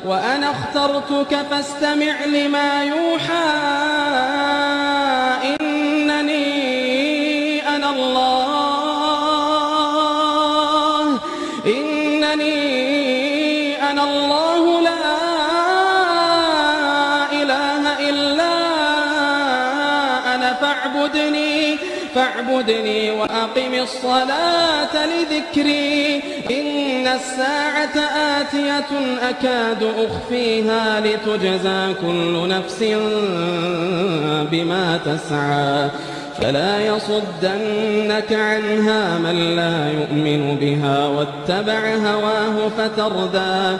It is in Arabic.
وأنا اخترتك فاستمع لما يوحى إنني أنا الله لا إله إلا أنا فاعبدني وأقم الصلاة لذكري إن الساعة آتية أكاد أخفيها لتجزى كل نفس بما تسعى فلا يصدنك عنها من لا يؤمن بها واتبع هواه فتردى